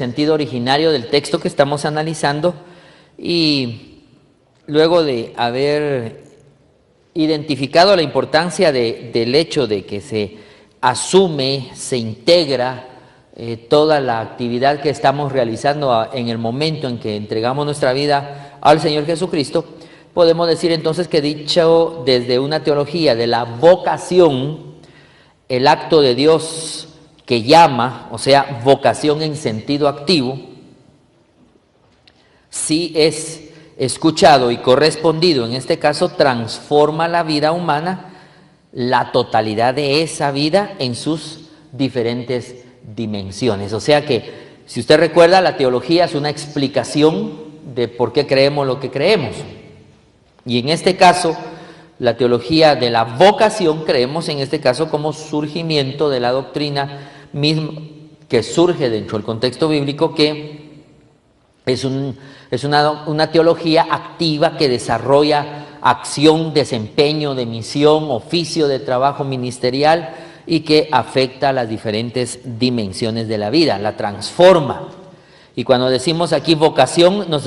sentido originario del texto que estamos analizando y luego de haber identificado la importancia del hecho de que se asume, se integra toda la actividad que estamos realizando en el momento en que entregamos nuestra vida al Señor Jesucristo, podemos decir entonces que dicho desde una teología de la vocación, el acto de Dios que llama, o sea, vocación en sentido activo, si es escuchado y correspondido, en este caso, transforma la vida humana, la totalidad de esa vida en sus diferentes dimensiones. O sea que, si usted recuerda, la teología es una explicación de por qué creemos lo que creemos. Y en este caso, la teología de la vocación, creemos en este caso como surgimiento de la doctrina misma que surge dentro del contexto bíblico, que es una teología activa que desarrolla acción, desempeño de misión, oficio de trabajo ministerial y que afecta a las diferentes dimensiones de la vida, la transforma. Y cuando decimos aquí vocación, nos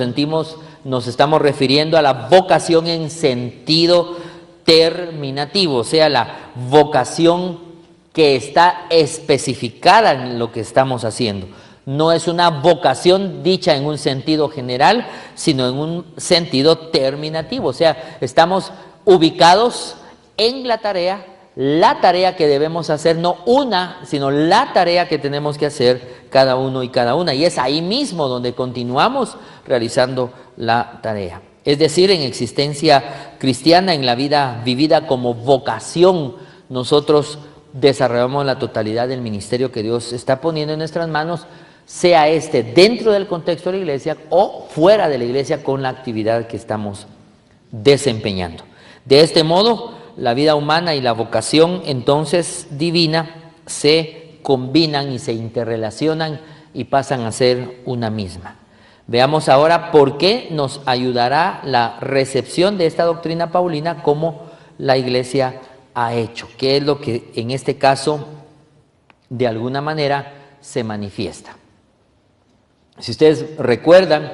estamos refiriendo a la vocación en sentido terminativo, o sea, la vocación que está especificada en lo que estamos haciendo. No es una vocación dicha en un sentido general, sino en un sentido terminativo, o sea, estamos ubicados en la tarea que debemos hacer, no una, sino la tarea que tenemos que hacer cada uno y cada una, y es ahí mismo donde continuamos realizando la tarea. Es decir, en existencia cristiana, en la vida vivida como vocación, nosotros desarrollamos la totalidad del ministerio que Dios está poniendo en nuestras manos, sea este dentro del contexto de la iglesia o fuera de la iglesia con la actividad que estamos desempeñando. De este modo, la vida humana y la vocación entonces divina se combinan y se interrelacionan y pasan a ser una misma. Veamos ahora por qué nos ayudará la recepción de esta doctrina paulina como la iglesia ha hecho, qué es lo que en este caso de alguna manera se manifiesta. Si ustedes recuerdan,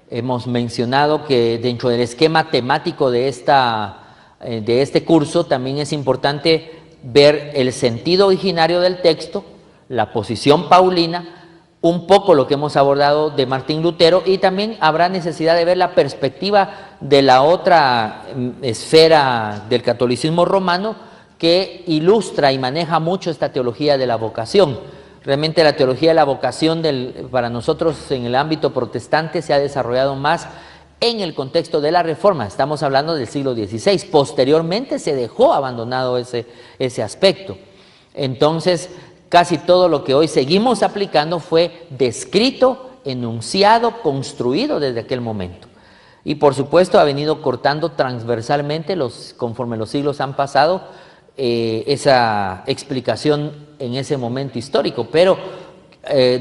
hemos mencionado que dentro del esquema temático de este curso también es importante ver el sentido originario del texto, la posición paulina, un poco lo que hemos abordado de Martín Lutero, y también habrá necesidad de ver la perspectiva de la otra esfera del catolicismo romano que ilustra y maneja mucho esta teología de la vocación. Realmente la teología de la vocación para nosotros en el ámbito protestante se ha desarrollado más en el contexto de la Reforma. Estamos hablando del siglo XVI. Posteriormente se dejó abandonado ese aspecto. Entonces, casi todo lo que hoy seguimos aplicando fue descrito, enunciado, construido desde aquel momento. Y por supuesto ha venido cortando transversalmente, conforme los siglos han pasado, esa explicación en ese momento histórico, pero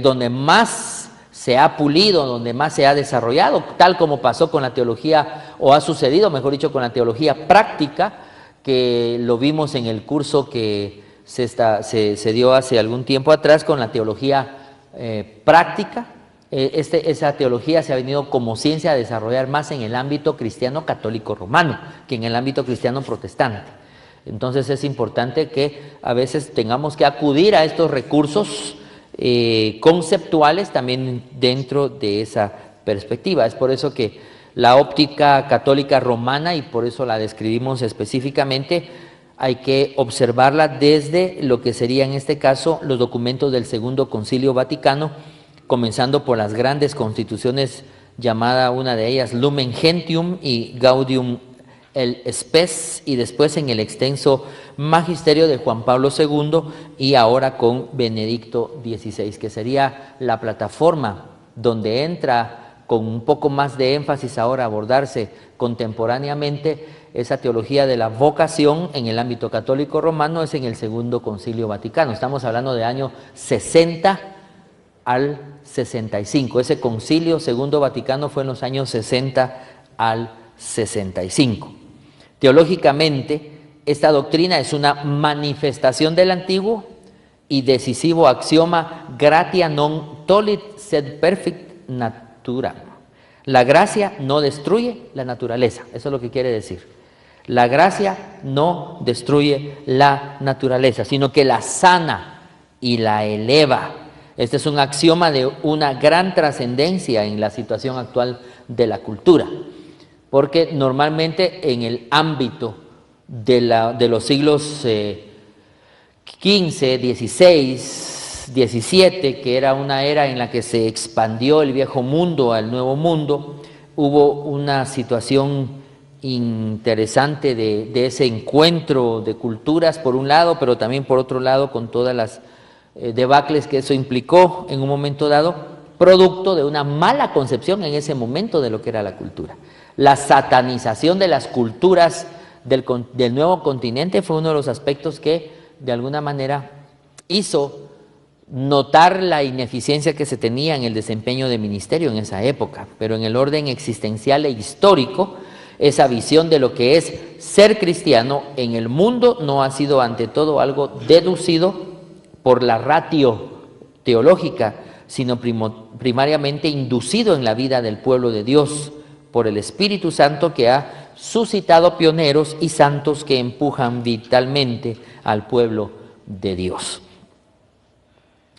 donde más se ha pulido, donde más se ha desarrollado, tal como pasó con la teología, o ha sucedido, mejor dicho, con la teología práctica, que lo vimos en el curso que se dio hace algún tiempo atrás con la teología práctica. Esa teología se ha venido como ciencia a desarrollar más en el ámbito cristiano católico romano que en el ámbito cristiano protestante. Entonces es importante que a veces tengamos que acudir a estos recursos conceptuales también dentro de esa perspectiva. Es por eso que la óptica católica romana, y por eso la describimos específicamente, hay que observarla desde lo que sería en este caso los documentos del Segundo Concilio Vaticano, comenzando por las grandes constituciones, llamada una de ellas Lumen Gentium y Gaudium el Spes, y después en el extenso magisterio de Juan Pablo II y ahora con Benedicto XVI, que sería la plataforma donde entra con un poco más de énfasis ahora a abordarse contemporáneamente esa teología de la vocación en el ámbito católico romano. Es en el Segundo Concilio Vaticano. Estamos hablando de año 60 al 65. Ese concilio Segundo Vaticano fue en los años 60 al 65. Teológicamente, esta doctrina es una manifestación del antiguo y decisivo axioma gratia non tollit sed perfect natura. La gracia no destruye la naturaleza, eso es lo que quiere decir. La gracia no destruye la naturaleza, sino que la sana y la eleva. Este es un axioma de una gran trascendencia en la situación actual de la cultura, porque normalmente en el ámbito de los siglos XV, XVI, XVII, que era una era en la que se expandió el viejo mundo al nuevo mundo, hubo una situación interesante de ese encuentro de culturas por un lado, pero también por otro lado con todas las debacles que eso implicó en un momento dado, producto de una mala concepción en ese momento de lo que era la cultura. La satanización de las culturas del nuevo continente fue uno de los aspectos que de alguna manera hizo notar la ineficiencia que se tenía en el desempeño de ministerio en esa época, pero en el orden existencial e histórico, esa visión de lo que es ser cristiano en el mundo no ha sido ante todo algo deducido por la ratio teológica, sino primariamente inducido en la vida del pueblo de Dios por el Espíritu Santo, que ha suscitado pioneros y santos que empujan vitalmente al pueblo de Dios.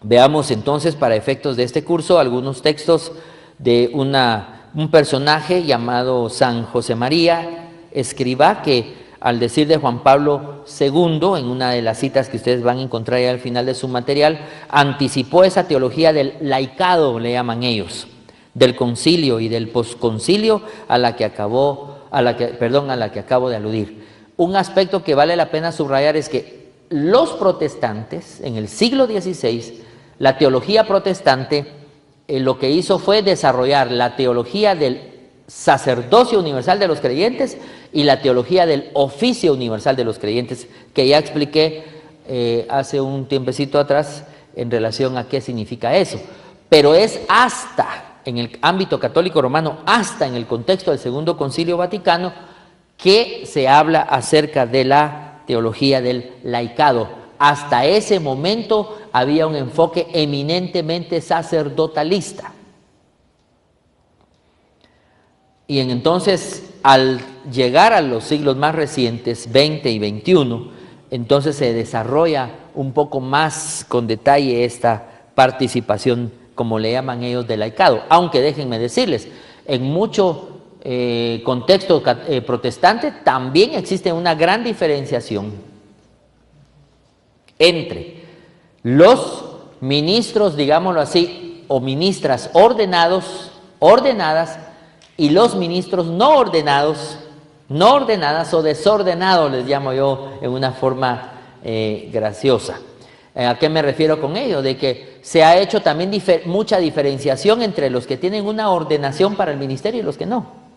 Veamos entonces, para efectos de este curso, algunos textos de un personaje llamado San José María Escrivá, que al decir de Juan Pablo II, en una de las citas que ustedes van a encontrar ya al final de su material, anticipó esa teología del laicado, le llaman ellos, del concilio y del posconcilio a la que acabo de aludir. Un aspecto que vale la pena subrayar es que los protestantes, en el siglo XVI, la teología protestante lo que hizo fue desarrollar la teología del sacerdocio universal de los creyentes y la teología del oficio universal de los creyentes, que ya expliqué hace un tiempecito atrás en relación a qué significa eso. Pero es hasta, en el ámbito católico romano, hasta en el contexto del Segundo Concilio Vaticano, que se habla acerca de la teología del laicado. Hasta ese momento había un enfoque eminentemente sacerdotalista. Y entonces, al llegar a los siglos más recientes, XX y XXI, entonces se desarrolla un poco más con detalle esta participación, como le llaman ellos, del laicado. Aunque déjenme decirles, en mucho contexto protestante también existe una gran diferenciación entre los ministros, digámoslo así, o ministras ordenadas, y los ministros no ordenadas o desordenados, les llamo yo en una forma graciosa. ¿A qué me refiero con ello? De que se ha hecho también mucha diferenciación entre los que tienen una ordenación para el ministerio y los que no.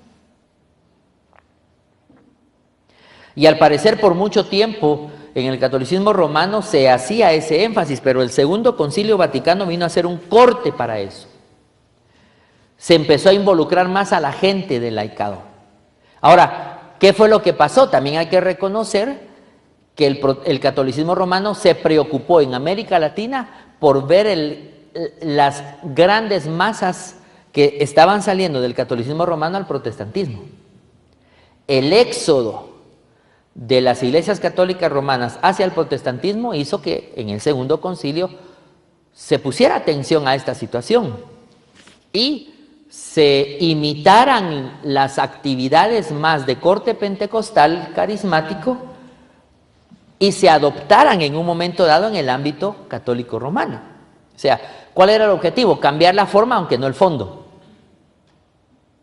Y al parecer por mucho tiempo en el catolicismo romano se hacía ese énfasis, pero el Segundo Concilio Vaticano vino a hacer un corte para eso. Se empezó a involucrar más a la gente del laicado. Ahora, ¿qué fue lo que pasó? También hay que reconocer que el catolicismo romano se preocupó en América Latina por ver las grandes masas que estaban saliendo del catolicismo romano al protestantismo. El éxodo de las iglesias católicas romanas hacia el protestantismo hizo que en el Segundo Concilio se pusiera atención a esta situación y se imitaran las actividades más de corte pentecostal carismático y se adoptaran en un momento dado en el ámbito católico romano. O sea, ¿cuál era el objetivo? Cambiar la forma, aunque no el fondo.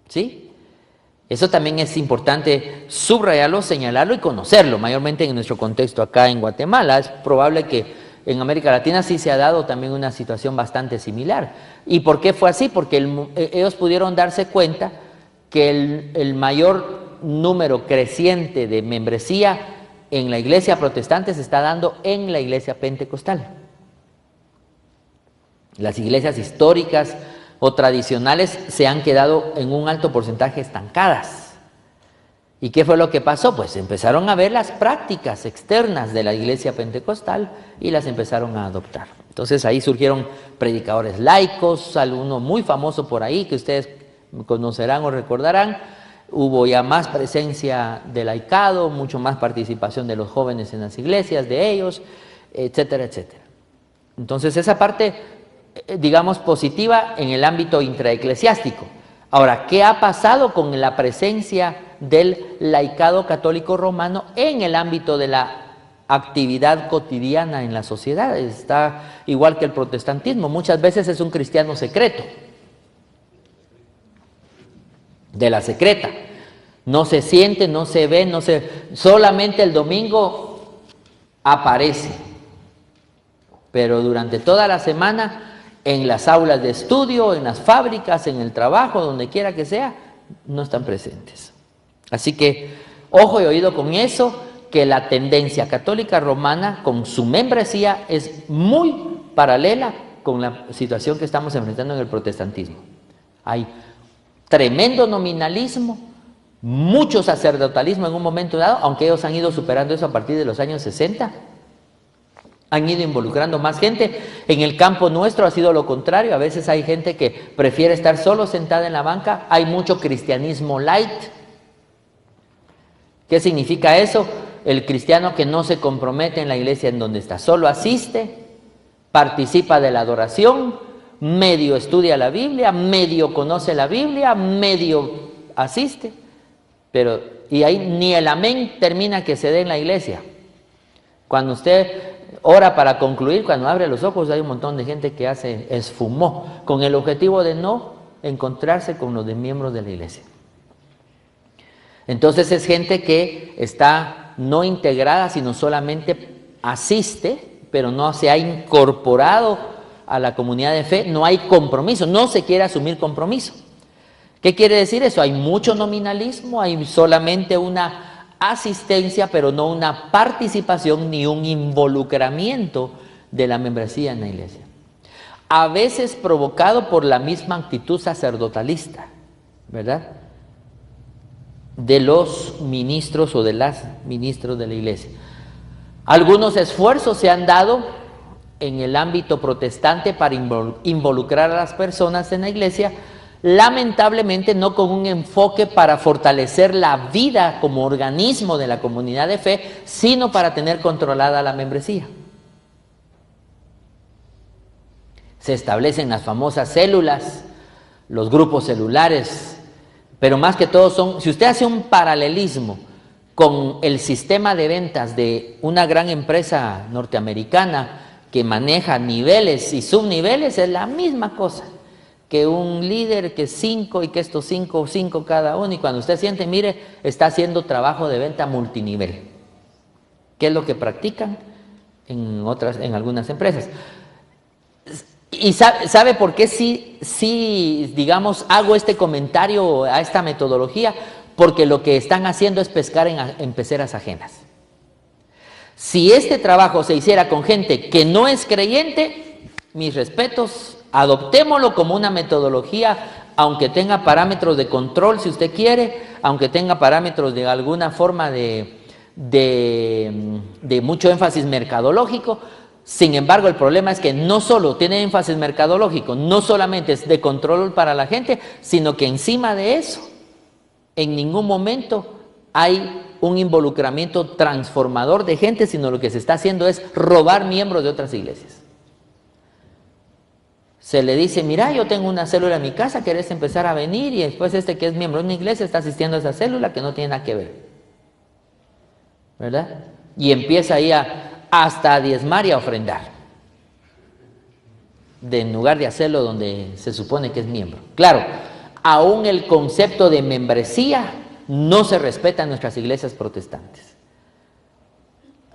¿Sí? Eso también es importante subrayarlo, señalarlo y conocerlo, mayormente en nuestro contexto acá en Guatemala. Es probable que en América Latina sí se ha dado también una situación bastante similar. ¿Y por qué fue así? Porque ellos pudieron darse cuenta que el mayor número creciente de membresía en la iglesia protestante se está dando en la iglesia pentecostal. Las iglesias históricas o tradicionales se han quedado en un alto porcentaje estancadas. ¿Y qué fue lo que pasó? Pues empezaron a ver las prácticas externas de la iglesia pentecostal y las empezaron a adoptar. Entonces ahí surgieron predicadores laicos, alguno muy famoso por ahí que ustedes conocerán o recordarán. Hubo ya más presencia de laicado, mucho más participación de los jóvenes en las iglesias, de ellos, etcétera, etcétera. Entonces esa parte, digamos, positiva en el ámbito intraeclesiástico. Ahora, ¿qué ha pasado con la presencia del laicado católico romano en el ámbito de la actividad cotidiana en la sociedad? Está igual que el protestantismo, muchas veces es un cristiano secreto, de la secreta. No se siente, no se ve, solamente el domingo aparece, pero durante toda la semana en las aulas de estudio, en las fábricas, en el trabajo, donde quiera que sea, no están presentes. Así que, ojo y oído con eso, que la tendencia católica romana con su membresía es muy paralela con la situación que estamos enfrentando en el protestantismo. Hay tremendo nominalismo, mucho sacerdotalismo en un momento dado, aunque ellos han ido superando eso a partir de los años 60. Han ido involucrando más gente. En el campo nuestro ha sido lo contrario. A veces hay gente que prefiere estar solo sentada en la banca. Hay mucho cristianismo light. ¿Qué significa eso? El cristiano que no se compromete en la iglesia en donde está. Solo asiste, participa de la adoración, medio estudia la Biblia, medio conoce la Biblia, medio asiste. Y ahí ni el amén termina que se dé en la iglesia. Cuando usted ora para concluir, cuando abre los ojos, hay un montón de gente que esfumó, con el objetivo de no encontrarse con los miembros de la iglesia. Entonces es gente que está no integrada, sino solamente asiste, pero no se ha incorporado a la comunidad de fe, no hay compromiso, no se quiere asumir compromiso. ¿Qué quiere decir eso? Hay mucho nominalismo, hay solamente una asistencia, pero no una participación ni un involucramiento de la membresía en la iglesia. A veces provocado por la misma actitud sacerdotalista, ¿verdad?, de los ministros o de las ministros de la iglesia. Algunos esfuerzos se han dado en el ámbito protestante para involucrar a las personas en la iglesia, lamentablemente no con un enfoque para fortalecer la vida como organismo de la comunidad de fe, sino para tener controlada la membresía. Se establecen las famosas células, los grupos celulares, pero más que todo si usted hace un paralelismo con el sistema de ventas de una gran empresa norteamericana que maneja niveles y subniveles, es la misma cosa. Que un líder, que 5 y que estos 5 cada uno, y cuando usted siente, mire, está haciendo trabajo de venta multinivel. ¿Qué es lo que practican en algunas empresas? ¿Y sabe por qué sí, digamos, hago este comentario a esta metodología? Porque lo que están haciendo es pescar en peceras ajenas. Si este trabajo se hiciera con gente que no es creyente, mis respetos, adoptémoslo como una metodología, aunque tenga parámetros de control, si usted quiere, aunque tenga parámetros de alguna forma de mucho énfasis mercadológico. Sin embargo, el problema es que no solo tiene énfasis mercadológico, no solamente es de control para la gente, sino que encima de eso, en ningún momento hay un involucramiento transformador de gente, sino lo que se está haciendo es robar miembros de otras iglesias. Se le dice, mira, yo tengo una célula en mi casa, ¿querés empezar a venir? Y después que es miembro de una iglesia está asistiendo a esa célula que no tiene nada que ver, ¿verdad? Y empieza ahí hasta a diezmar y a ofrendar, en lugar de hacerlo donde se supone que es miembro. Claro, aún el concepto de membresía no se respeta en nuestras iglesias protestantes.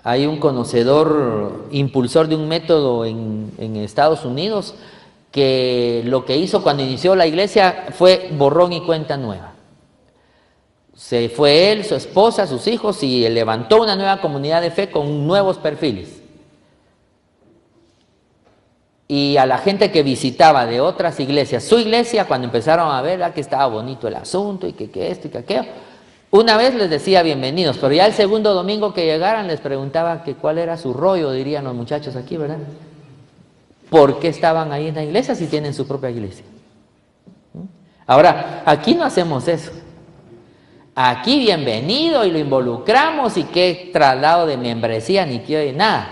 Hay un conocedor, impulsor de un método en Estados Unidos, que lo que hizo cuando inició la iglesia fue borrón y cuenta nueva. Se fue él, su esposa, sus hijos, y levantó una nueva comunidad de fe con nuevos perfiles. Y a la gente que visitaba de otras iglesias, su iglesia, cuando empezaron a ver que estaba bonito el asunto y que esto y que aquello, Una vez les decía bienvenidos, pero ya el segundo domingo que llegaran les preguntaba que cuál era su rollo, dirían los muchachos aquí, ¿verdad? ¿Por qué estaban ahí en la iglesia si tienen su propia iglesia? Ahora, aquí no hacemos eso. Aquí bienvenido y lo involucramos y qué traslado de membresía ni qué nada.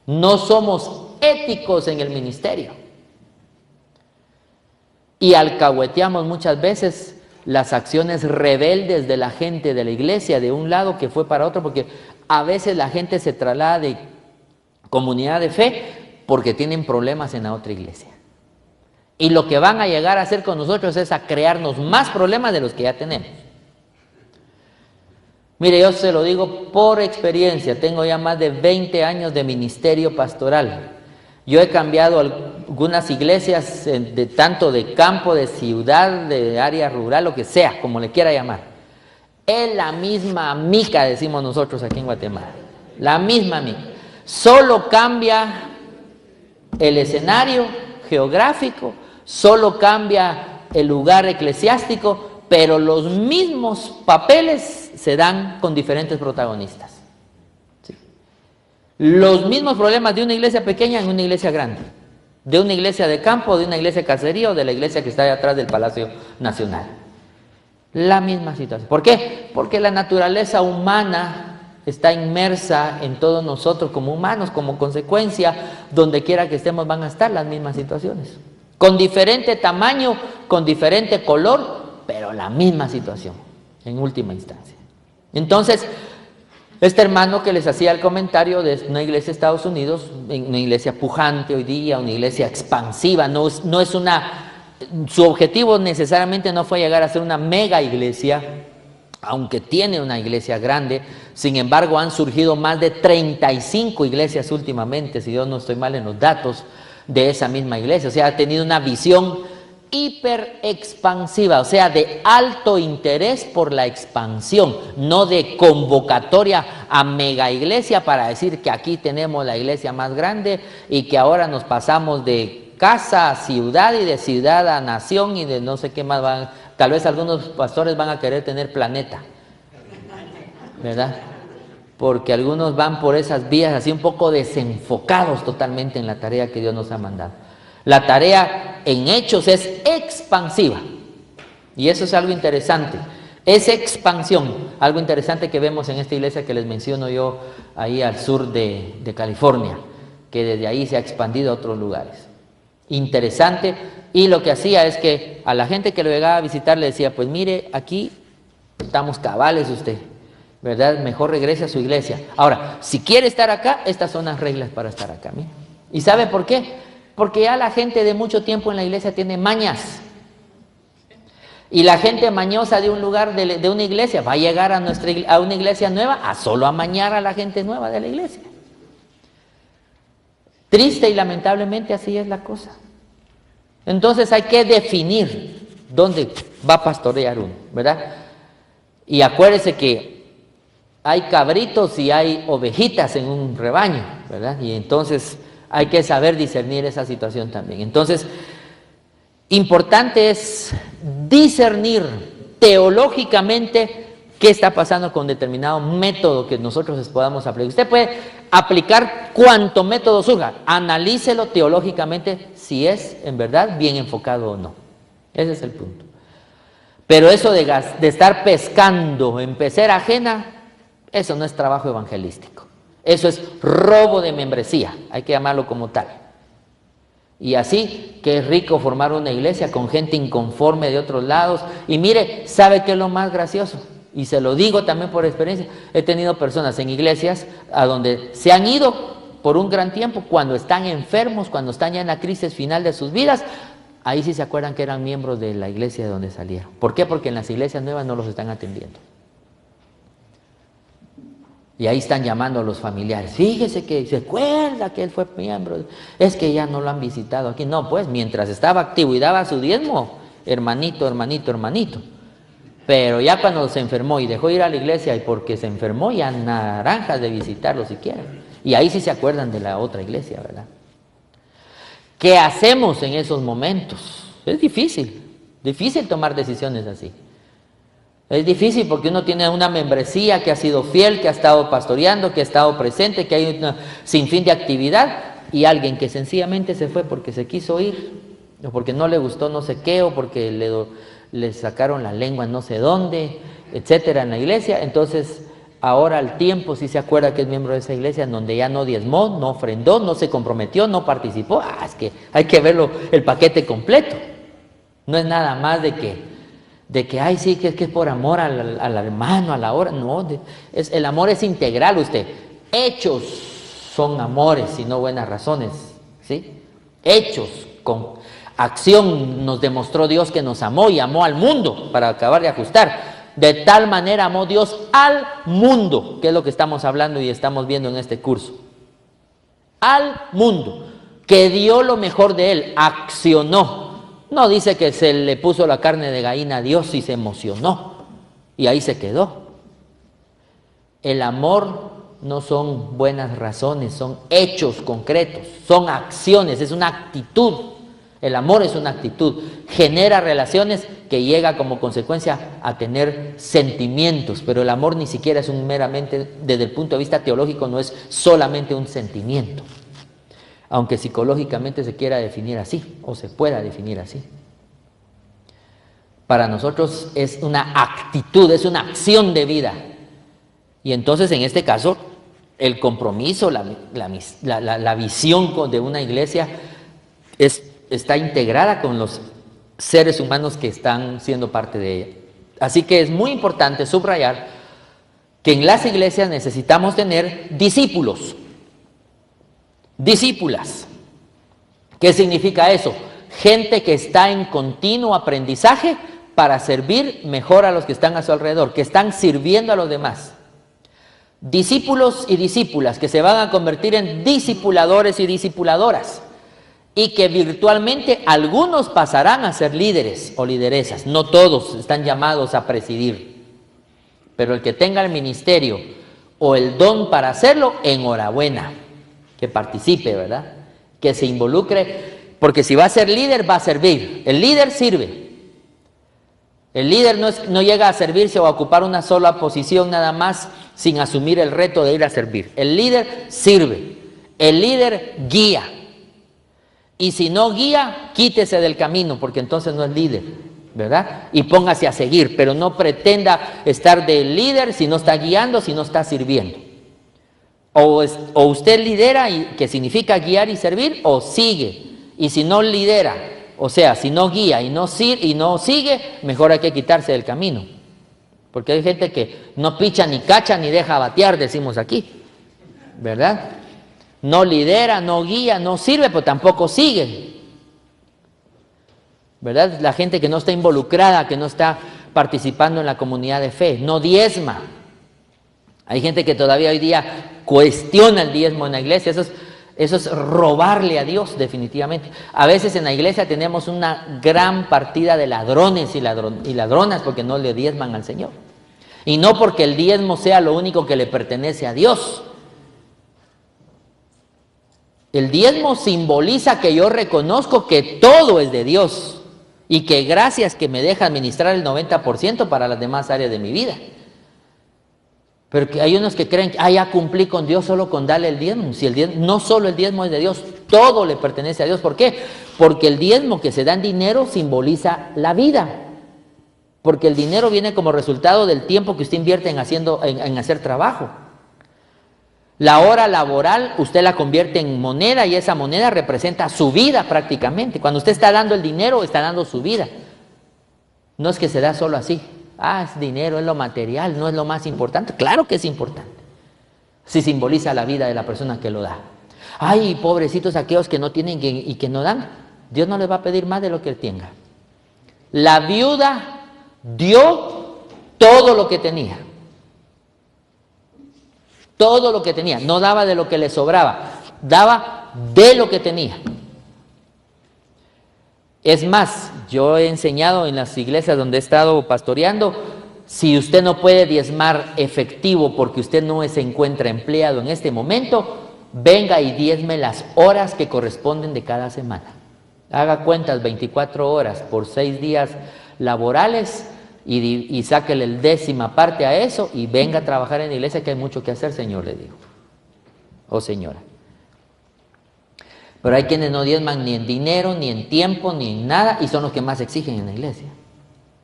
No somos éticos en el ministerio. Y alcahueteamos muchas veces las acciones rebeldes de la gente de la iglesia, de un lado que fue para otro, porque a veces la gente se traslada de comunidad de fe porque tienen problemas en la otra iglesia. Y lo que van a llegar a hacer con nosotros es a crearnos más problemas de los que ya tenemos. Mire, yo se lo digo por experiencia, tengo ya más de 20 años de ministerio pastoral. Yo he cambiado algunas iglesias, tanto de campo, de ciudad, de área rural, lo que sea, como le quiera llamar. Es la misma mica, decimos nosotros aquí en Guatemala. La misma mica. Solo cambia el escenario geográfico, solo cambia el lugar eclesiástico, pero los mismos papeles se dan con diferentes protagonistas. Los mismos problemas de una iglesia pequeña en una iglesia grande, de una iglesia de campo, de una iglesia casería o de la iglesia que está allá atrás del Palacio Nacional. La misma situación. ¿Por qué? Porque la naturaleza humana está inmersa en todos nosotros como humanos, como consecuencia, donde quiera que estemos van a estar las mismas situaciones. Con diferente tamaño, con diferente color, pero la misma situación, en última instancia. Entonces, este hermano que les hacía el comentario de una iglesia de Estados Unidos, una iglesia pujante hoy día, una iglesia expansiva, su objetivo necesariamente no fue llegar a ser una mega iglesia, aunque tiene una iglesia grande. Sin embargo, han surgido más de 35 iglesias últimamente, si yo no estoy mal en los datos, de esa misma iglesia. O sea, ha tenido una visión hiper expansiva, o sea, de alto interés por la expansión, no de convocatoria a mega iglesia para decir que aquí tenemos la iglesia más grande y que ahora nos pasamos de casa a ciudad y de ciudad a nación y de no sé qué más van. Tal vez algunos pastores van a querer tener planeta, ¿verdad? Porque algunos van por esas vías así un poco desenfocados totalmente en la tarea que Dios nos ha mandado. La tarea en hechos es expansiva. Y eso es algo interesante. Es expansión. Algo interesante que vemos en esta iglesia que les menciono yo ahí al sur de California, que desde ahí se ha expandido a otros lugares. Interesante. Y lo que hacía es que a la gente que lo llegaba a visitar le decía, pues mire, aquí estamos cabales usted, ¿verdad? Mejor regrese a su iglesia. Ahora, si quiere estar acá, estas son las reglas para estar acá. Mire. ¿Y sabe por qué? Porque ya la gente de mucho tiempo en la iglesia tiene mañas. Y la gente mañosa de un lugar, de una iglesia, va a llegar a una iglesia nueva a solo amañar a la gente nueva de la iglesia. Triste y lamentablemente así es la cosa. Entonces hay que definir dónde va a pastorear uno, ¿verdad? Y acuérdese que hay cabritos y hay ovejitas en un rebaño, ¿verdad? Y entonces hay que saber discernir esa situación también. Entonces, importante es discernir teológicamente qué está pasando con determinado método que nosotros podamos aplicar. Usted puede aplicar cuanto método surja, analícelo teológicamente si es en verdad bien enfocado o no. Ese es el punto. Pero eso de estar pescando en pecera ajena, eso no es trabajo evangelístico. Eso es robo de membresía, hay que llamarlo como tal. Y así que es rico formar una iglesia con gente inconforme de otros lados. Y mire, ¿sabe qué es lo más gracioso? Y se lo digo también por experiencia. He tenido personas en iglesias a donde se han ido por un gran tiempo, cuando están enfermos, cuando están ya en la crisis final de sus vidas. Ahí sí se acuerdan que eran miembros de la iglesia de donde salieron. ¿Por qué? Porque en las iglesias nuevas no los están atendiendo. Y ahí están llamando a los familiares. Fíjese que se acuerda que él fue miembro. Es que ya no lo han visitado aquí. No, pues mientras estaba activo y daba su diezmo, hermanito, hermanito, hermanito. Pero ya cuando se enfermó y dejó ir a la iglesia y porque se enfermó, ya naranjas de visitarlo siquiera. Y ahí sí se acuerdan de la otra iglesia, ¿verdad? ¿Qué hacemos en esos momentos? Es difícil tomar decisiones así. Es difícil porque uno tiene una membresía que ha sido fiel, que ha estado pastoreando, que ha estado presente, que hay un sinfín de actividad, y alguien que sencillamente se fue porque se quiso ir, o porque no le gustó no sé qué, o porque le sacaron la lengua no sé dónde, etcétera, en la iglesia. Entonces ahora al tiempo sí se acuerda que es miembro de esa iglesia, en donde ya no diezmó, no ofrendó, no se comprometió, no participó. Es que hay que verlo el paquete completo. No es nada más de que ay, sí, que es por amor al hermano, a la hora. No, el amor es integral, usted. Hechos son amores y no buenas razones, ¿sí? Hechos, con acción nos demostró Dios que nos amó y amó al mundo, para acabar de ajustar. De tal manera amó Dios al mundo, que es lo que estamos hablando y estamos viendo en este curso. Al mundo, que dio lo mejor de él, accionó. No dice que se le puso la carne de gallina a Dios y se emocionó y ahí se quedó. El amor no son buenas razones, son hechos concretos, son acciones, es una actitud. El amor es una actitud, genera relaciones que llega como consecuencia a tener sentimientos, pero el amor ni siquiera es meramente, desde el punto de vista teológico, no es solamente un sentimiento, aunque psicológicamente se quiera definir así, o se pueda definir así. Para nosotros es una actitud, es una acción de vida. Y entonces en este caso, el compromiso, la visión de una iglesia está integrada con los seres humanos que están siendo parte de ella. Así que es muy importante subrayar que en las iglesias necesitamos tener discípulos, discípulas. ¿Qué significa eso? Gente que está en continuo aprendizaje para servir mejor a los que están a su alrededor, que están sirviendo a los demás. Discípulos y discípulas que se van a convertir en discipuladores y discipuladoras, y que virtualmente algunos pasarán a ser líderes o lideresas. No todos están llamados a presidir, pero el que tenga el ministerio o el don para hacerlo, enhorabuena, que participe, ¿verdad? Que se involucre, porque si va a ser líder, va a servir. El líder sirve. El líder no llega a servirse o a ocupar una sola posición nada más sin asumir el reto de ir a servir. El líder sirve. El líder guía. Y si no guía, quítese del camino, porque entonces no es líder, ¿verdad? Y póngase a seguir, pero no pretenda estar de líder si no está guiando, si no está sirviendo. O usted lidera, que significa guiar y servir, o sigue. Y si no lidera, o sea, si no guía y no sigue, mejor hay que quitarse del camino. Porque hay gente que no picha ni cacha ni deja batear, decimos aquí, ¿verdad? No lidera, no guía, no sirve, pero tampoco sigue, ¿verdad? La gente que no está involucrada, que no está participando en la comunidad de fe, no diezma. Hay gente que todavía hoy día cuestiona el diezmo en la iglesia. Eso es robarle a Dios, definitivamente. A veces en la iglesia tenemos una gran partida de ladrones y ladronas porque no le diezman al Señor. Y no porque el diezmo sea lo único que le pertenece a Dios. El diezmo simboliza que yo reconozco que todo es de Dios y que gracias que me deja administrar el 90% para las demás áreas de mi vida. Pero que hay unos que creen que ya cumplí con Dios solo con darle el diezmo. Si el diezmo, no solo el diezmo es de Dios, todo le pertenece a Dios. ¿Por qué? Porque el diezmo que se da en dinero simboliza la vida. Porque el dinero viene como resultado del tiempo que usted invierte en hacer trabajo. La hora laboral usted la convierte en moneda y esa moneda representa su vida prácticamente. Cuando usted está dando el dinero, está dando su vida. No es que se da solo así. Es dinero, es lo material, no es lo más importante. Claro que es importante. Si simboliza la vida de la persona que lo da. Ay, pobrecitos aquellos que no tienen y que no dan. Dios no les va a pedir más de lo que él tenga. La viuda dio todo lo que tenía. Todo lo que tenía. No daba de lo que le sobraba. Daba de lo que tenía. Es más, yo he enseñado en las iglesias donde he estado pastoreando, si usted no puede diezmar efectivo porque usted no se encuentra empleado en este momento, venga y diezme las horas que corresponden de cada semana. Haga cuentas, 24 horas por 6 días laborales, y sáquele el 10ª parte a eso y venga a trabajar en la iglesia, que hay mucho que hacer, Señor, le digo. O señora. Pero hay quienes no diezman ni en dinero, ni en tiempo, ni en nada, y son los que más exigen en la iglesia.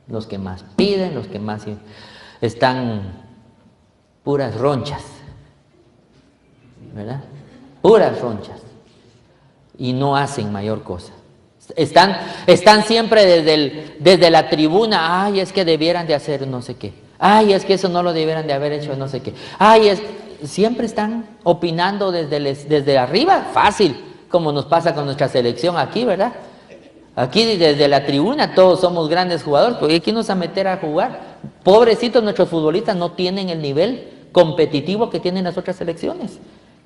Los que más piden, los que más están puras ronchas, ¿verdad? Puras ronchas. Y no hacen mayor cosa. Están siempre desde la tribuna. Ay, es que debieran de hacer no sé qué. Ay, es que eso no lo debieran de haber hecho no sé qué. Ay, siempre están opinando desde arriba, fácil, como nos pasa con nuestra selección aquí, ¿verdad? Aquí desde la tribuna todos somos grandes jugadores, porque aquí nos a meter a jugar. Pobrecitos, nuestros futbolistas no tienen el nivel competitivo que tienen las otras selecciones.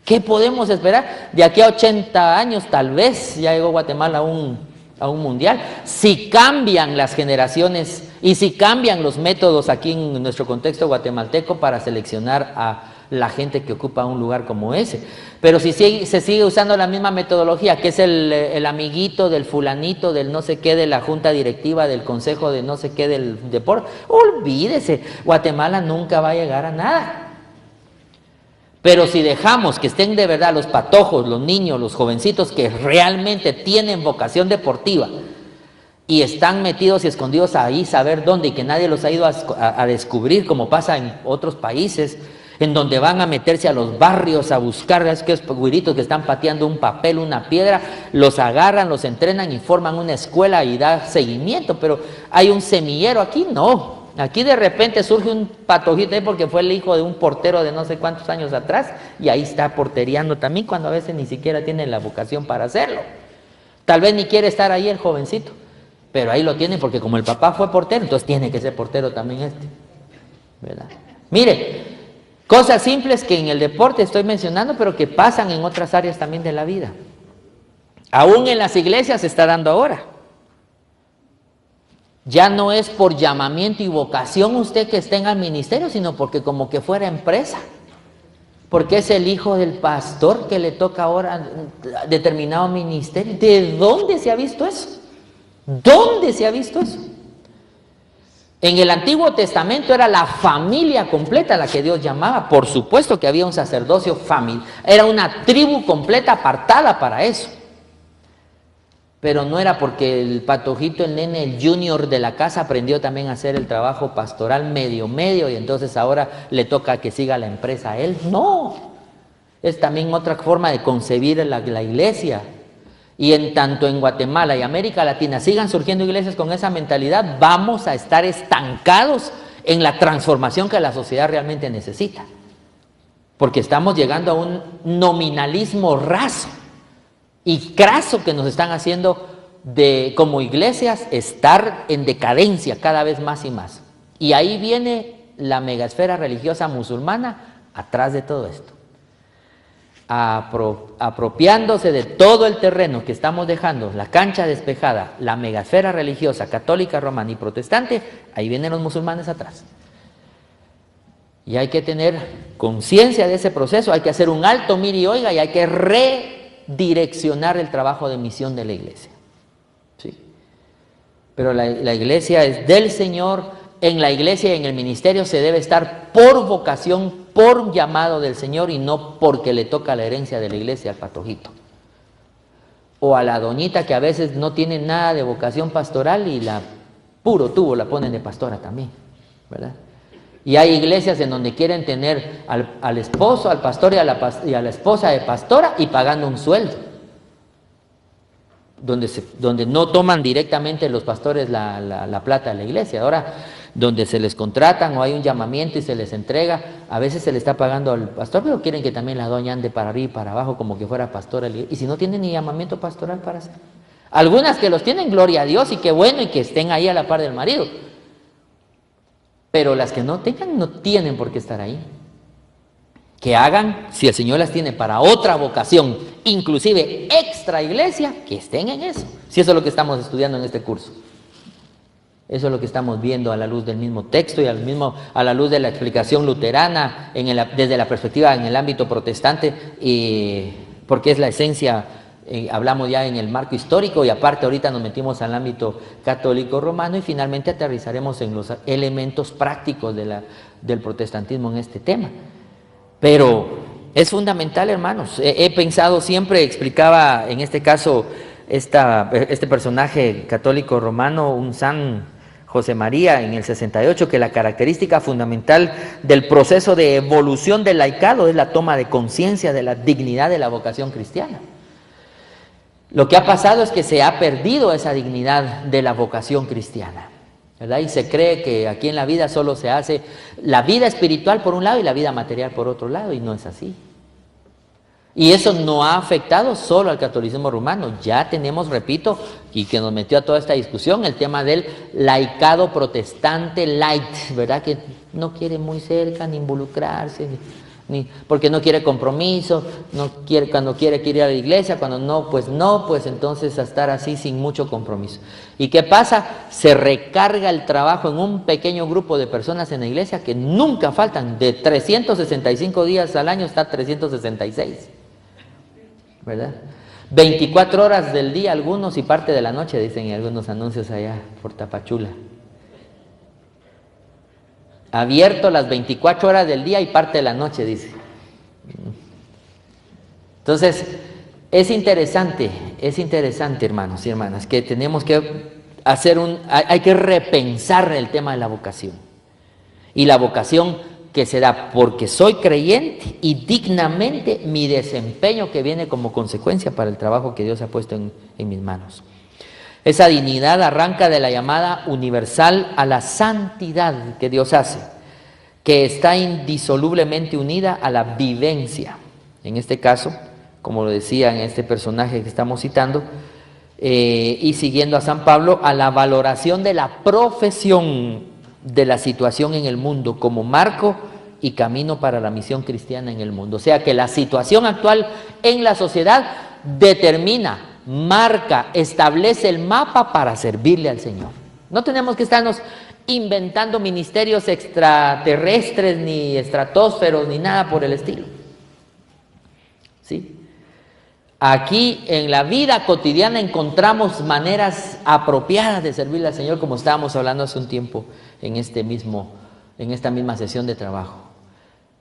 ¿Qué podemos esperar? De aquí a 80 años tal vez ya llegó Guatemala a un mundial. Si cambian las generaciones y si cambian los métodos aquí en nuestro contexto guatemalteco para seleccionar a la gente que ocupa un lugar como ese. Pero si se sigue usando la misma metodología, que es el amiguito del fulanito, del no sé qué, de la junta directiva, del consejo de no sé qué, del deporte, olvídese, Guatemala nunca va a llegar a nada. Pero si dejamos que estén de verdad los patojos, los niños, los jovencitos que realmente tienen vocación deportiva y están metidos y escondidos ahí, saber dónde, y que nadie los ha ido a descubrir, como pasa en otros países, en donde van a meterse a los barrios a buscar a esos güiritos que están pateando un papel, una piedra, los agarran, los entrenan y forman una escuela y da seguimiento. Pero hay un semillero aquí, no. Aquí de repente surge un patojito ahí porque fue el hijo de un portero de no sé cuántos años atrás y ahí está portereando también, cuando a veces ni siquiera tiene la vocación para hacerlo. Tal vez ni quiere estar ahí el jovencito, pero ahí lo tiene porque como el papá fue portero, entonces tiene que ser portero también ¿verdad? Mire, cosas simples que en el deporte estoy mencionando, pero que pasan en otras áreas también de la vida. Aún en las iglesias se está dando ahora. Ya no es por llamamiento y vocación usted que esté en el ministerio, sino porque como que fuera empresa. Porque es el hijo del pastor que le toca ahora determinado ministerio. ¿De dónde se ha visto eso? ¿Dónde se ha visto eso? En el Antiguo Testamento era la familia completa la que Dios llamaba. Por supuesto que había un sacerdocio familiar. Era una tribu completa apartada para eso. Pero no era porque el patojito, el nene, el junior de la casa aprendió también a hacer el trabajo pastoral medio y entonces ahora le toca que siga la empresa a él. No, es también otra forma de concebir la iglesia. Y en tanto en Guatemala y América Latina sigan surgiendo iglesias con esa mentalidad, vamos a estar estancados en la transformación que la sociedad realmente necesita. Porque estamos llegando a un nominalismo raso y craso que nos están haciendo como iglesias estar en decadencia cada vez más y más. Y ahí viene la megaesfera religiosa musulmana atrás de todo esto, apropiándose de todo el terreno que estamos dejando, la cancha despejada, la megaesfera religiosa católica, romana y protestante. Ahí vienen los musulmanes atrás. Y hay que tener conciencia de ese proceso, hay que hacer un alto, mire y oiga, y hay que redireccionar el trabajo de misión de la iglesia. ¿Sí? Pero la iglesia es del Señor. En la iglesia y en el ministerio se debe estar por vocación, por llamado del Señor, y no porque le toca la herencia de la iglesia al patojito o a la doñita que a veces no tiene nada de vocación pastoral y la puro tubo la ponen de pastora también, ¿verdad? Y hay iglesias en donde quieren tener al esposo, al pastor y a la esposa de pastora y pagando un sueldo. Donde no toman directamente los pastores la plata de la iglesia. Ahora, donde se les contratan o hay un llamamiento y se les entrega, a veces se le está pagando al pastor, pero quieren que también la doña ande para arriba y para abajo como que fuera pastora. Y si no tienen ni llamamiento pastoral para hacer. Algunas que los tienen, gloria a Dios, y qué bueno, y que estén ahí a la par del marido. Pero las que no tengan, no tienen por qué estar ahí. Que hagan, si el Señor las tiene para otra vocación, inclusive extra iglesia, que estén en eso. Si eso es lo que estamos estudiando en este curso. Eso es lo que estamos viendo a la luz del mismo texto y a la luz de la explicación luterana desde la perspectiva en el ámbito protestante, porque es la esencia hablamos ya en el marco histórico y aparte ahorita nos metimos al ámbito católico romano y finalmente aterrizaremos en los elementos prácticos del protestantismo en este tema. Pero es fundamental, hermanos. He pensado siempre, explicaba en este caso este personaje católico romano, un San José María en el 68, que la característica fundamental del proceso de evolución del laicado es la toma de conciencia de la dignidad de la vocación cristiana. Lo que ha pasado es que se ha perdido esa dignidad de la vocación cristiana, ¿verdad? Y se cree que aquí en la vida solo se hace la vida espiritual por un lado y la vida material por otro lado, y no es así. Y eso no ha afectado solo al catolicismo romano. Ya tenemos, repito, y que nos metió a toda esta discusión, el tema del laicado protestante light, ¿verdad? Que no quiere muy cerca ni involucrarse, porque no quiere compromiso, cuando quiere ir a la iglesia, cuando no, pues entonces a estar así sin mucho compromiso. ¿Y qué pasa? Se recarga el trabajo en un pequeño grupo de personas en la iglesia que nunca faltan. De 365 días al año está 366. ¿Verdad? 24 horas del día algunos y parte de la noche, dicen en algunos anuncios allá por Tapachula. Abierto las 24 horas del día y parte de la noche, dice. Entonces, es interesante, hermanos y hermanas, que tenemos que hay que repensar el tema de la vocación. Y la vocación que se da porque soy creyente y dignamente mi desempeño que viene como consecuencia para el trabajo que Dios ha puesto en mis manos. Esa dignidad arranca de la llamada universal a la santidad que Dios hace, que está indisolublemente unida a la vivencia. En este caso, como lo decía en este personaje que estamos citando, y siguiendo a San Pablo, a la valoración de la profesión de la situación en el mundo como marco y camino para la misión cristiana en el mundo. O sea que la situación actual en la sociedad determina, marca, establece el mapa para servirle al Señor. No tenemos que estarnos inventando ministerios extraterrestres, ni estratosferos, ni nada por el estilo. ¿Sí? Aquí en la vida cotidiana encontramos maneras apropiadas de servirle al Señor, como estábamos hablando hace un tiempo en esta misma sesión de trabajo.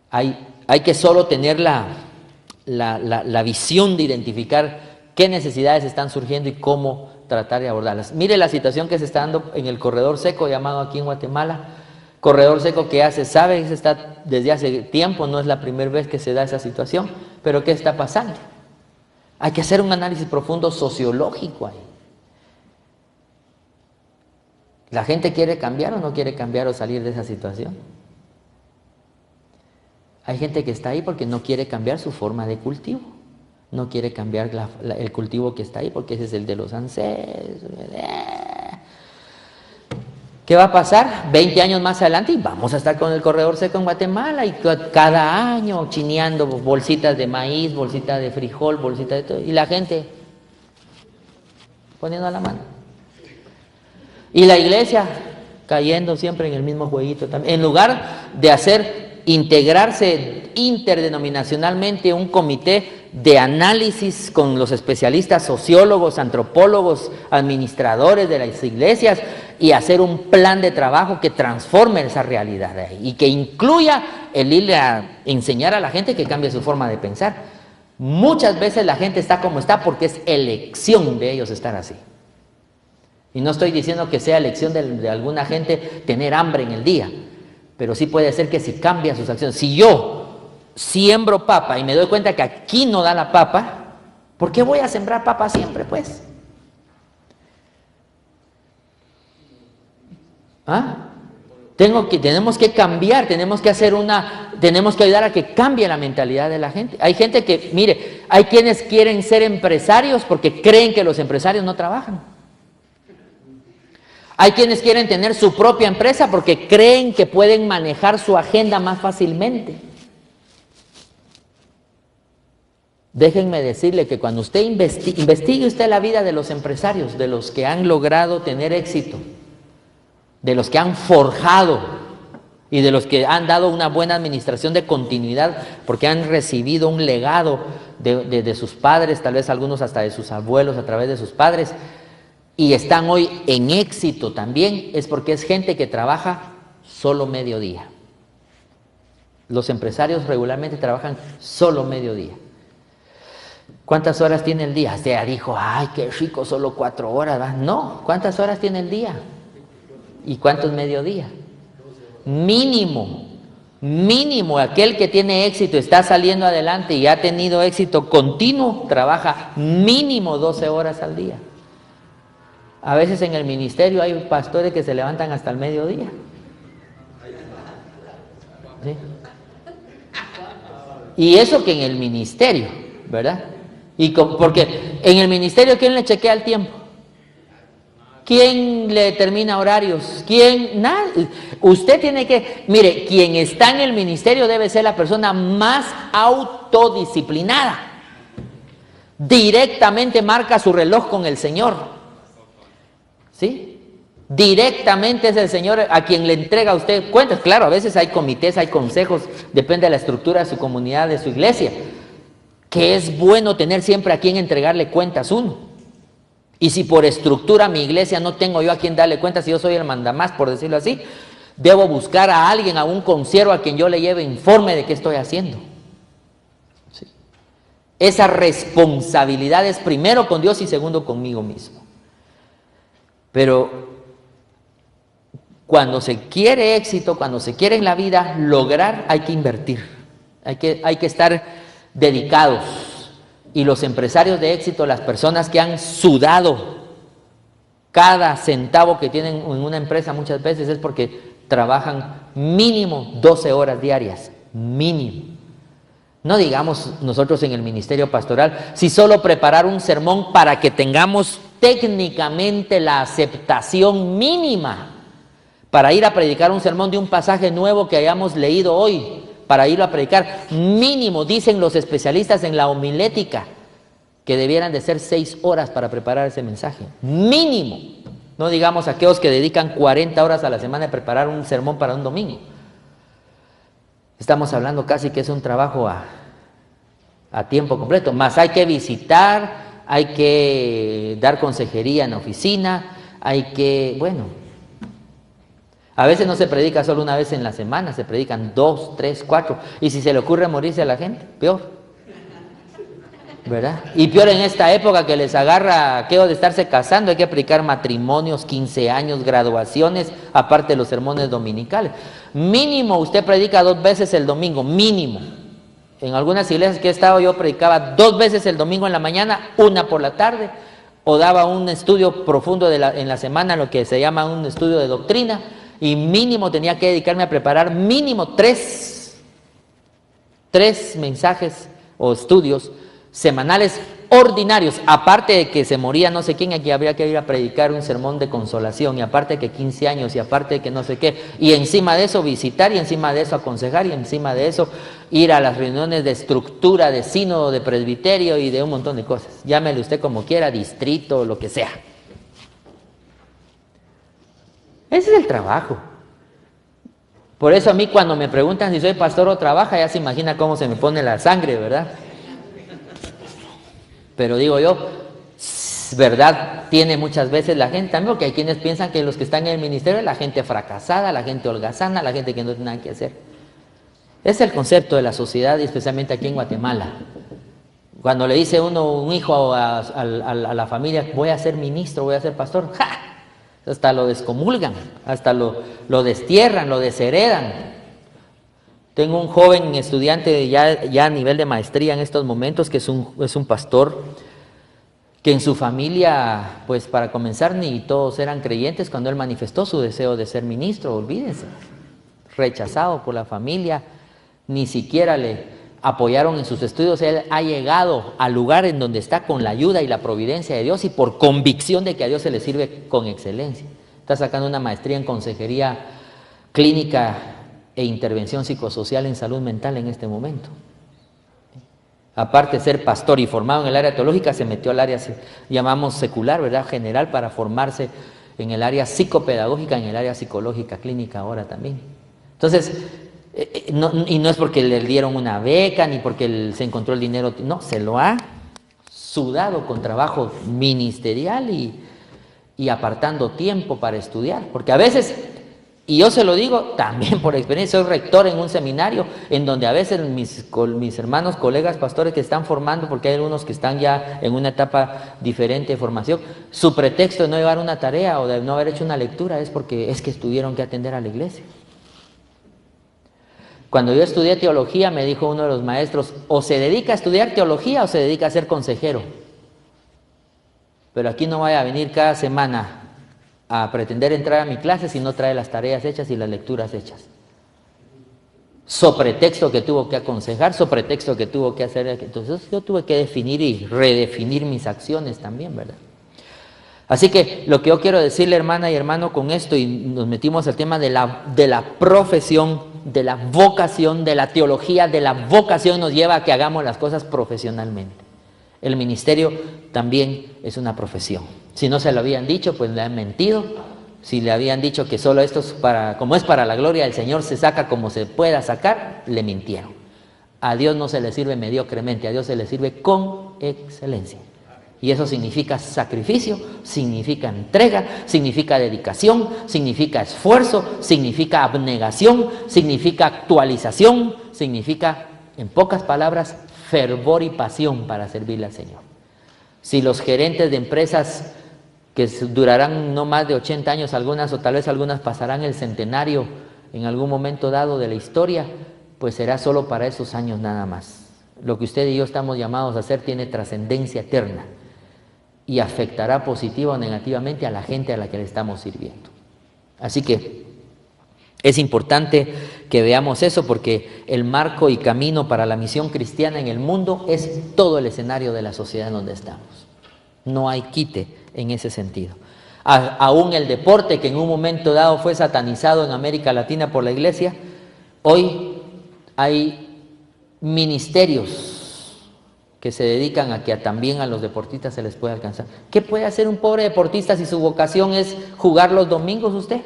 Hay que solo tener la visión de identificar qué necesidades están surgiendo y cómo tratar de abordarlas. Mire la situación que se está dando en el corredor seco, llamado aquí en Guatemala, corredor seco que se sabe, se está desde hace tiempo, no es la primera vez que se da esa situación, pero ¿qué está pasando? Hay que hacer un análisis profundo sociológico ahí. ¿La gente quiere cambiar o no quiere cambiar o salir de esa situación? Hay gente que está ahí porque no quiere cambiar su forma de cultivo. No quiere cambiar el cultivo que está ahí porque ese es el de los ancestros. ¿Qué va a pasar? 20 años más adelante y vamos a estar con el corredor seco en Guatemala y cada año chineando bolsitas de maíz, bolsitas de frijol, bolsitas de todo. Y la gente poniendo a la mano. Y la iglesia cayendo siempre en el mismo jueguito también. En lugar de integrarse interdenominacionalmente un comité de análisis con los especialistas, sociólogos, antropólogos, administradores de las iglesias y hacer un plan de trabajo que transforme esa realidad de ahí y que incluya el irle a enseñar a la gente que cambie su forma de pensar. Muchas veces la gente está como está porque es elección de ellos estar así. Y no estoy diciendo que sea elección de alguna gente tener hambre en el día, pero sí puede ser que si cambia sus acciones. Si yo siembro papa y me doy cuenta que aquí no da la papa, ¿por qué voy a sembrar papa siempre, pues? Tenemos que cambiar, tenemos que ayudar a que cambie la mentalidad de la gente. Hay gente que, mire, hay quienes quieren ser empresarios porque creen que los empresarios no trabajan. Hay quienes quieren tener su propia empresa porque creen que pueden manejar su agenda más fácilmente. Déjenme decirle que cuando usted investigue usted la vida de los empresarios, de los que han logrado tener éxito, de los que han forjado y de los que han dado una buena administración de continuidad, porque han recibido un legado de sus padres, tal vez algunos hasta de sus abuelos a través de sus padres, y están hoy en éxito también, es porque es gente que trabaja solo mediodía. Los empresarios regularmente trabajan solo mediodía. ¿Cuántas horas tiene el día? O sea, dijo, ay, qué rico, solo 4 horas. ¿Va? No, ¿cuántas horas tiene el día? ¿Y cuánto es mediodía? Mínimo, mínimo, aquel que tiene éxito, está saliendo adelante y ha tenido éxito continuo, trabaja mínimo 12 horas al día. A veces en el ministerio hay pastores que se levantan hasta el mediodía. ¿Sí? Y eso que en el ministerio, ¿verdad? Porque en el ministerio, ¿quién le chequea el tiempo? ¿Quién le determina horarios? ¿Quién? Nada. Usted tiene que... Mire, quien está en el ministerio debe ser la persona más autodisciplinada. Directamente marca su reloj con el Señor. ¿Sí? Directamente es el Señor a quien le entrega a usted cuentas. Claro, a veces hay comités, hay consejos, depende de la estructura de su comunidad, de su iglesia, que es bueno tener siempre a quien entregarle cuentas uno. Y si por estructura mi iglesia no tengo yo a quien darle cuentas, si yo soy el mandamás, por decirlo así, debo buscar a alguien, a un consiervo a quien yo le lleve informe de qué estoy haciendo. ¿Sí? Esa responsabilidad es primero con Dios y segundo conmigo mismo. Pero cuando se quiere éxito, cuando se quiere en la vida lograr, hay que invertir, hay que estar dedicados. Y los empresarios de éxito, las personas que han sudado cada centavo que tienen en una empresa muchas veces es porque trabajan mínimo 12 horas diarias, mínimo. No digamos nosotros en el ministerio pastoral, si solo preparar un sermón para que tengamos técnicamente la aceptación mínima para ir a predicar un sermón de un pasaje nuevo que hayamos leído hoy, para irlo a predicar, mínimo, dicen los especialistas en la homilética, que debieran de ser 6 horas para preparar ese mensaje, mínimo. No digamos aquellos que dedican 40 horas a la semana a preparar un sermón para un domingo. Estamos hablando casi que es un trabajo a tiempo completo, más hay que visitar, hay que dar consejería en la oficina, hay que, bueno, a veces no se predica solo una vez en la semana, se predican 2, 3, 4, y si se le ocurre morirse a la gente, peor, ¿verdad? Y peor en esta época que les agarra aquello de estarse casando, hay que predicar matrimonios, 15 años, graduaciones, aparte de los sermones dominicales. Mínimo usted predica 2 veces el domingo, mínimo. En algunas iglesias que he estado yo predicaba 2 veces el domingo en la mañana, 1 por la tarde, o daba un estudio profundo en la semana, lo que se llama un estudio de doctrina, y mínimo tenía que dedicarme a preparar mínimo 3 mensajes o estudios semanales ordinarios, aparte de que se moría no sé quién, aquí habría que ir a predicar un sermón de consolación, y aparte de que 15 años, y aparte de que no sé qué, y encima de eso visitar, y encima de eso aconsejar, y encima de eso ir a las reuniones de estructura, de sínodo, de presbiterio y de un montón de cosas, llámele usted como quiera, distrito, lo que sea. Ese es el trabajo. Por eso a mí cuando me preguntan si soy pastor o trabaja, ya se imagina cómo se me pone la sangre, ¿verdad? Pero digo yo, verdad tiene muchas veces la gente también, porque hay quienes piensan que los que están en el ministerio es la gente fracasada, la gente holgazana, la gente que no tiene nada que hacer. Es el concepto de la sociedad, y especialmente aquí en Guatemala. Cuando le dice un hijo a la familia, voy a ser ministro, voy a ser pastor, ¡ja! Hasta lo descomulgan, hasta lo destierran, lo desheredan. Tengo un joven estudiante ya a nivel de maestría en estos momentos, que es un pastor, que en su familia, pues para comenzar, ni todos eran creyentes cuando él manifestó su deseo de ser ministro, olvídense. Rechazado por la familia, ni siquiera le apoyaron en sus estudios. Él ha llegado al lugar en donde está con la ayuda y la providencia de Dios y por convicción de que a Dios se le sirve con excelencia. Está sacando una maestría en consejería clínica e intervención psicosocial en salud mental en este momento. Aparte de ser pastor y formado en el área teológica, se metió al área, llamamos secular, ¿verdad? General, para formarse en el área psicopedagógica, en el área psicológica clínica ahora también. Entonces, y no es porque le dieron una beca, ni porque se encontró el dinero, no, se lo ha sudado con trabajo ministerial y apartando tiempo para estudiar, porque a veces, y yo se lo digo también por experiencia, soy rector en un seminario en donde a veces mis hermanos, colegas, pastores que están formando, porque hay algunos que están ya en una etapa diferente de formación, su pretexto de no llevar una tarea o de no haber hecho una lectura es porque es que tuvieron que atender a la iglesia. Cuando yo estudié teología me dijo uno de los maestros, o se dedica a estudiar teología o se dedica a ser consejero. Pero aquí no vaya a venir cada semana a pretender entrar a mi clase si no trae las tareas hechas y las lecturas hechas. So pretexto que tuvo que aconsejar, so pretexto que tuvo que hacer. Entonces yo tuve que definir y redefinir mis acciones también, ¿verdad? Así que lo que yo quiero decirle, hermana y hermano, con esto, y nos metimos al tema de la profesión, de la vocación, de la teología, de la vocación, nos lleva a que hagamos las cosas profesionalmente. El ministerio también es una profesión. Si no se lo habían dicho, pues le han mentido. Si le habían dicho que solo esto es como es para la gloria del Señor, se saca como se pueda sacar, le mintieron. A Dios no se le sirve mediocremente, a Dios se le sirve con excelencia. Y eso significa sacrificio, significa entrega, significa dedicación, significa esfuerzo, significa abnegación, significa actualización, significa, en pocas palabras, fervor y pasión para servirle al Señor. Si los gerentes de empresas que durarán no más de 80 años, algunas o tal vez algunas pasarán el centenario en algún momento dado de la historia, pues será solo para esos años nada más. Lo que usted y yo estamos llamados a hacer tiene trascendencia eterna y afectará positiva o negativamente a la gente a la que le estamos sirviendo. Así que es importante que veamos eso, porque el marco y camino para la misión cristiana en el mundo es todo el escenario de la sociedad en donde estamos. No hay quite en ese sentido. Aún el deporte, que en un momento dado fue satanizado en América Latina por la iglesia, hoy hay ministerios que se dedican a que también a los deportistas se les pueda alcanzar. ¿Qué puede hacer un pobre deportista si su vocación es jugar los domingos usted?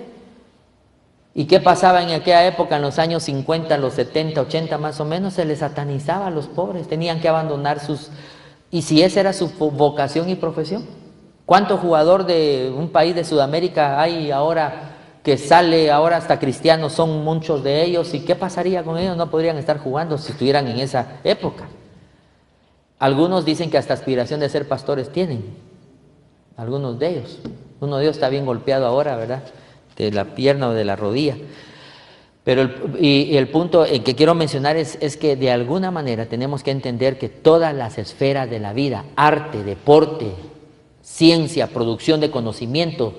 ¿Y qué pasaba en aquella época, en los años 50, los 70, 80 más o menos? Se les satanizaba a los pobres, tenían que abandonar sus... ¿Y si esa era su vocación y profesión? ¿Cuánto jugador de un país de Sudamérica hay ahora que sale, ahora hasta cristianos son muchos de ellos? ¿Y qué pasaría con ellos? No podrían estar jugando si estuvieran en esa época. Algunos dicen que hasta aspiración de ser pastores tienen, algunos de ellos. Uno de ellos está bien golpeado ahora, ¿verdad?, de la pierna o de la rodilla. Pero el punto que quiero mencionar es que de alguna manera tenemos que entender que todas las esferas de la vida, arte, deporte, ciencia, producción de conocimiento,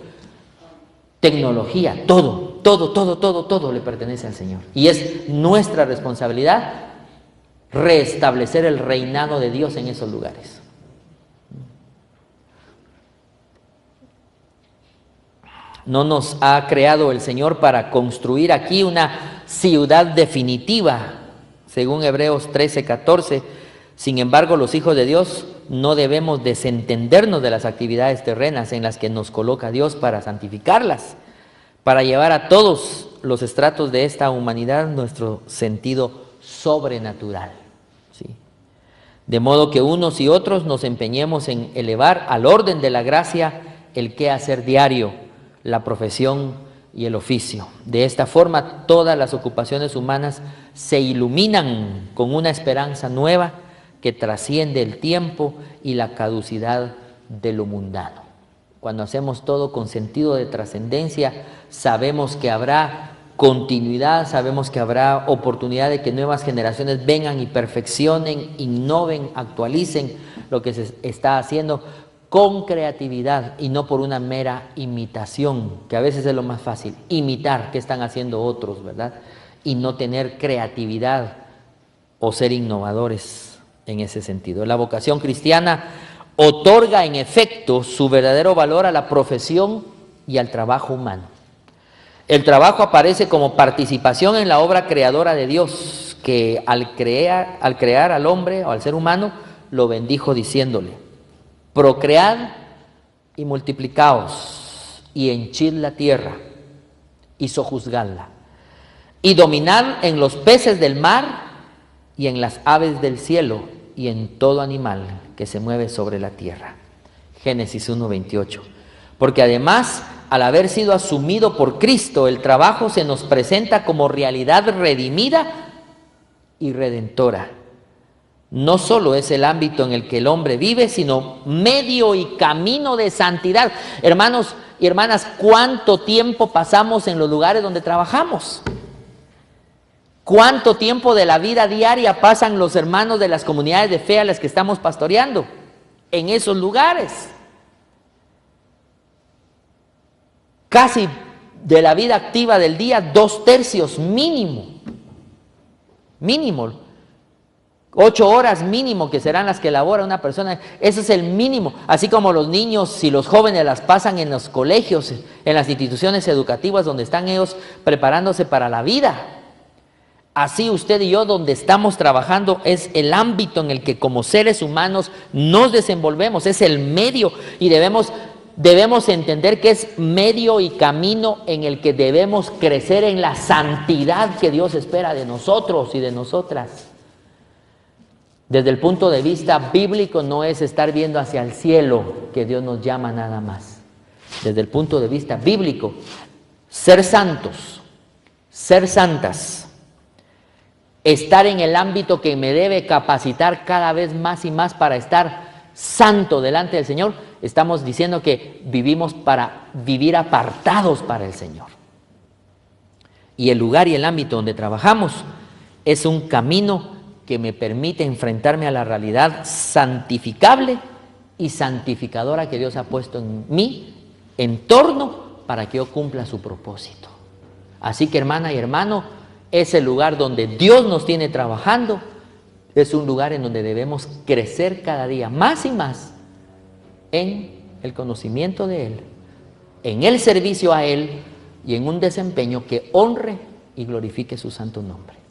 tecnología, todo le pertenece al Señor. Y es nuestra responsabilidad restablecer el reinado de Dios en esos lugares. No nos ha creado el Señor para construir aquí una ciudad definitiva, según Hebreos 13:14. Sin embargo, los hijos de Dios no debemos desentendernos de las actividades terrenas en las que nos coloca Dios para santificarlas, para llevar a todos los estratos de esta humanidad nuestro sentido sobrenatural. ¿Sí? De modo que unos y otros nos empeñemos en elevar al orden de la gracia el quehacer diario, la profesión y el oficio. De esta forma, todas las ocupaciones humanas se iluminan con una esperanza nueva que trasciende el tiempo y la caducidad de lo mundano. Cuando hacemos todo con sentido de trascendencia, sabemos que habrá continuidad, sabemos que habrá oportunidad de que nuevas generaciones vengan y perfeccionen, innoven, actualicen lo que se está haciendo con creatividad y no por una mera imitación, que a veces es lo más fácil, imitar qué están haciendo otros, ¿verdad? Y no tener creatividad o ser innovadores en ese sentido. La vocación cristiana otorga en efecto su verdadero valor a la profesión y al trabajo humano. El trabajo aparece como participación en la obra creadora de Dios, que al crear al hombre o al ser humano, lo bendijo diciéndole: procread y multiplicaos y henchid la tierra y sojuzgadla. y dominad en los peces del mar y en las aves del cielo y en todo animal que se mueve sobre la tierra. Génesis 1:28. Porque además, al haber sido asumido por Cristo, el trabajo se nos presenta como realidad redimida y redentora. No solo es el ámbito en el que el hombre vive, sino medio y camino de santidad. Hermanos y hermanas, ¿cuánto tiempo pasamos en los lugares donde trabajamos? ¿Cuánto tiempo de la vida diaria pasan los hermanos de las comunidades de fe a las que estamos pastoreando en esos lugares? Casi de la vida activa del día, 2/3 mínimo. Mínimo. 8 horas mínimo que serán las que elabora una persona. Ese es el mínimo. Así como los niños y los jóvenes las pasan en los colegios, en las instituciones educativas donde están ellos preparándose para la vida. Así usted y yo, donde estamos trabajando, es el ámbito en el que como seres humanos nos desenvolvemos, es el medio, y debemos entender que es medio y camino en el que debemos crecer en la santidad que Dios espera de nosotros y de nosotras. Desde el punto de vista bíblico, no es estar viendo hacia el cielo que Dios nos llama nada más. Desde el punto de vista bíblico, ser santos, ser santas, estar en el ámbito que me debe capacitar cada vez más y más para estar santo delante del Señor, estamos diciendo que vivimos para vivir apartados para el Señor. Y el lugar y el ámbito donde trabajamos es un camino que me permite enfrentarme a la realidad santificable y santificadora que Dios ha puesto en mi entorno para que yo cumpla su propósito. Así que, hermana y hermano, es el lugar donde Dios nos tiene trabajando, es un lugar en donde debemos crecer cada día más y más en el conocimiento de Él, en el servicio a Él y en un desempeño que honre y glorifique su santo nombre.